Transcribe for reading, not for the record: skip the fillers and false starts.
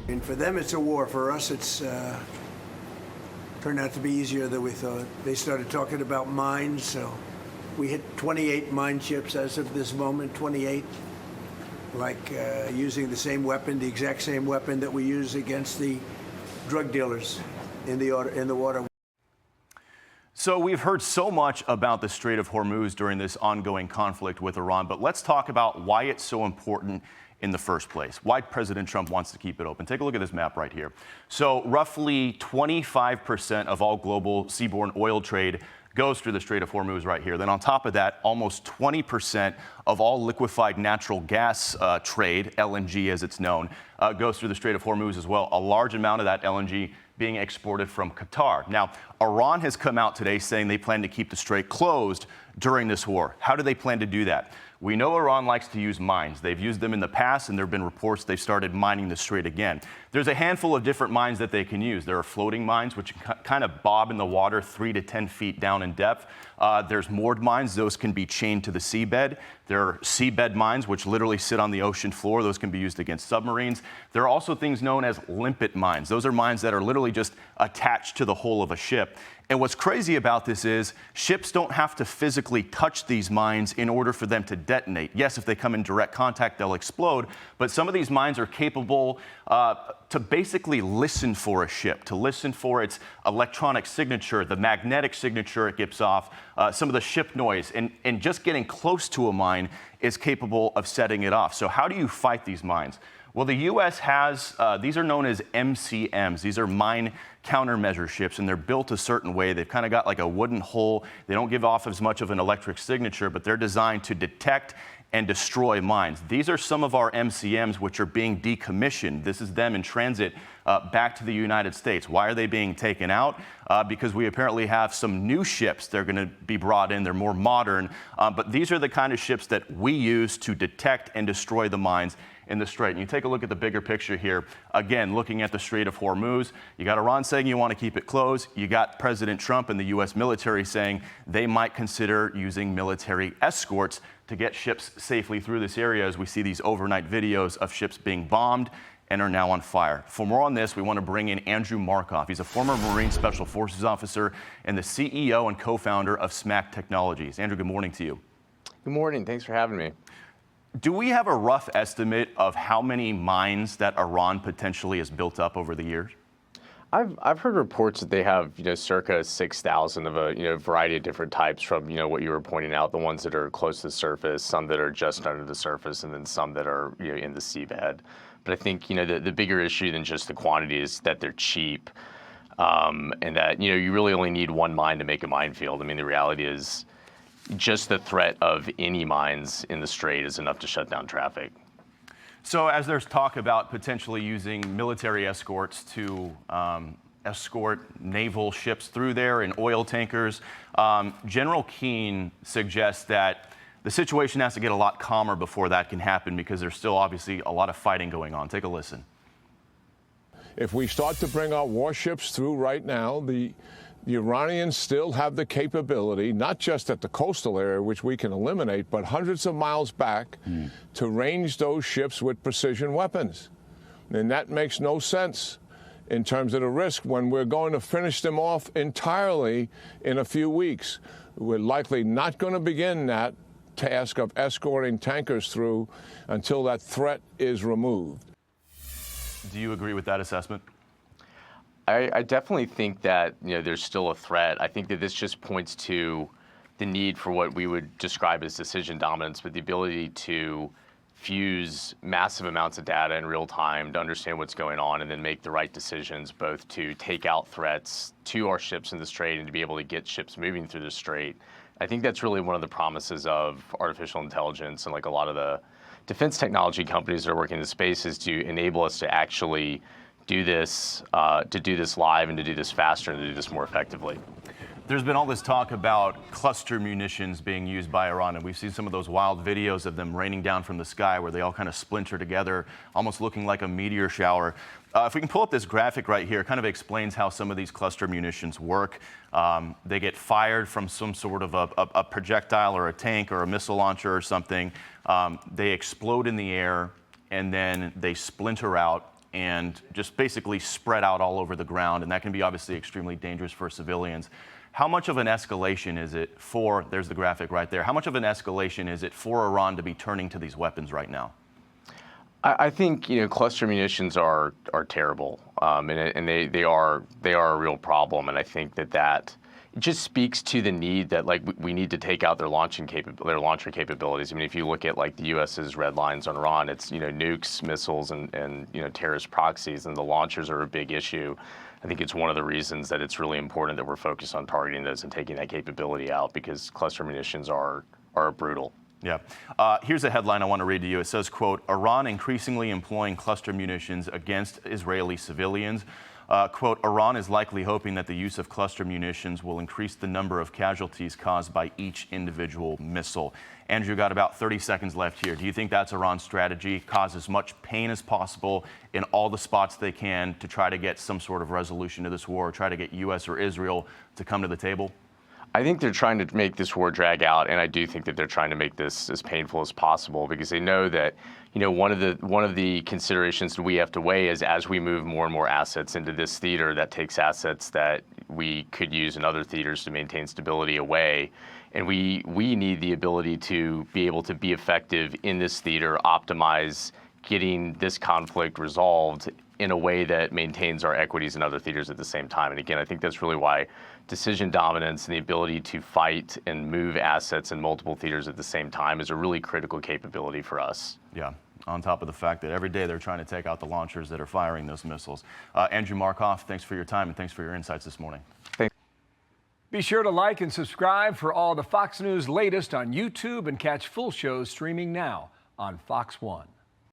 And for them, it's a war. For us, it's turned out to be easier than we thought. They started talking about mines, so we hit 28 mine ships as of this moment, 28. Like using the same weapon, the exact same weapon that we use against the drug dealers in the water. So we've heard so much about the Strait of Hormuz during this ongoing conflict with Iran, but let's talk about why it's so important in the first place, why President Trump wants to keep it open. Take a look at this map right here. So roughly 25% of all global seaborne oil trade goes through the Strait of Hormuz right here. Then on top of that, almost 20% of all liquefied natural gas trade, LNG as it's known, goes through the Strait of Hormuz as well. A large amount of that LNG being exported from Qatar. Now, Iran has come out today saying they plan to keep the strait closed during this war. How do they plan to do that? We know Iran likes to use mines. They've used them in the past, and there have been reports they've started mining the strait again. There's a handful of different mines that they can use. There are floating mines, which kind of bob in the water 3 to 10 feet down in depth. There's moored mines. Those can be chained to the seabed. There are seabed mines, which literally sit on the ocean floor. Those can be used against submarines. There are also things known as limpet mines. Those are mines that are literally just attached to the hull of a ship. And what's crazy about this is ships don't have to physically touch these mines in order for them to detonate. Yes, if they come in direct contact, they'll explode. But some of these mines are capable to basically listen for a ship, to listen for its electronic signature, the magnetic signature it gives off, some of the ship noise. And just getting close to a mine is capable of setting it off. So how do you fight these mines? Well, the U.S. has, these are known as MCMs. These are mine countermeasure ships, and they're built a certain way. They've kind of got like a wooden hull. They don't give off as much of an electric signature, but they're designed to detect and destroy mines. These are some of our MCMs which are being decommissioned. This is them in transit back to the United States. Why are they being taken out? Because we apparently have some new ships that are going to be brought in. They're more modern, but these are the kind of ships that we use to detect and destroy the mines in the strait. And you take a look at the bigger picture here, again, looking at the Strait of Hormuz. You got Iran saying you want to keep it closed. You got President Trump and the U.S. military saying they might consider using military escorts to get ships safely through this area, as we see these overnight videos of ships being bombed and are now on fire. For more on this, we want to bring in Andrew Markoff. He's a former Marine Special Forces officer and the CEO and co-founder of SMAC Technologies. Andrew, good morning to you. Good morning. Thanks for having me. Do we have a rough estimate of how many mines that Iran potentially has built up over the years? I've heard reports that they have, circa 6,000 of a, variety of different types from, what you were pointing out, the ones that are close to the surface, some that are just under the surface, and then some that are, in the seabed. But I think, the bigger issue than just the quantity is that they're cheap, and that, you really only need one mine to make a minefield. I mean, the reality is just the threat of any mines in the strait is enough to shut down traffic. So as there's talk about potentially using military escorts to escort naval ships through there and oil tankers, General Keane suggests that the situation has to get a lot calmer before that can happen, because there's still obviously a lot of fighting going on. Take a listen. If we start to bring our warships through right now, the Iranians still have the capability, not just at the coastal area, which we can eliminate, but hundreds of miles back to range those ships with precision weapons. And that makes no sense in terms of the risk when we're going to finish them off entirely in a few weeks. We're likely not going to begin that task of escorting tankers through until that threat is removed. Do you agree with that assessment? I definitely think that there's still a threat. I think that this just points to the need for what we would describe as decision dominance, but the ability to fuse massive amounts of data in real time to understand what's going on and then make the right decisions, both to take out threats to our ships in the strait and to be able to get ships moving through the strait. I think that's really one of the promises of artificial intelligence and like a lot of the defense technology companies that are working in the space, is to enable us to actually do this live and to do this faster and to do this more effectively. There's been all this talk about cluster munitions being used by Iran, and we've seen some of those wild videos of them raining down from the sky where they all kind of splinter together, almost looking like a meteor shower. If we can pull up this graphic right here, it kind of explains how some of these cluster munitions work. They get fired from some sort of a projectile or a tank or a missile launcher or something. They explode in the air, and then they splinter out and just basically spread out all over the ground, and that can be obviously extremely dangerous for civilians. How much of an escalation is it for, there's the graphic right there, how much of an escalation is it for Iran to be turning to these weapons right now? I think cluster munitions are terrible, and they are a real problem, and I think that it just speaks to the need that we need to take out their launcher capabilities. I mean, if you look at the U.S.'s red lines on Iran, it's nukes, missiles, and terrorist proxies, and the launchers are a big issue. I think it's one of the reasons that it's really important that we're focused on targeting those and taking that capability out, because cluster munitions are brutal. Yeah. Here's a headline I want to read to you. It says, quote, Iran increasingly employing cluster munitions against Israeli civilians. Quote, Iran is likely hoping that the use of cluster munitions will increase the number of casualties caused by each individual missile. Andrew, got about 30 seconds left here. Do you think that's Iran's strategy? Cause as much pain as possible in all the spots they can to try to get some sort of resolution to this war, try to get U.S. or Israel to come to the table? I think they're trying to make this war drag out, and I do think that they're trying to make this as painful as possible, because they know that one of the considerations that we have to weigh is, as we move more and more assets into this theater, that takes assets that we could use in other theaters to maintain stability away. And we need the ability to be able to be effective in this theater, optimize getting this conflict resolved in a way that maintains our equities in other theaters at the same time. And again, I think that's really why decision dominance and the ability to fight and move assets in multiple theaters at the same time is a really critical capability for us. Yeah, on top of the fact that every day they're trying to take out the launchers that are firing those missiles. Andrew Markoff, thanks for your time and thanks for your insights this morning. Thanks. Be sure to like and subscribe for all the Fox News latest on YouTube, and catch full shows streaming now on Fox One.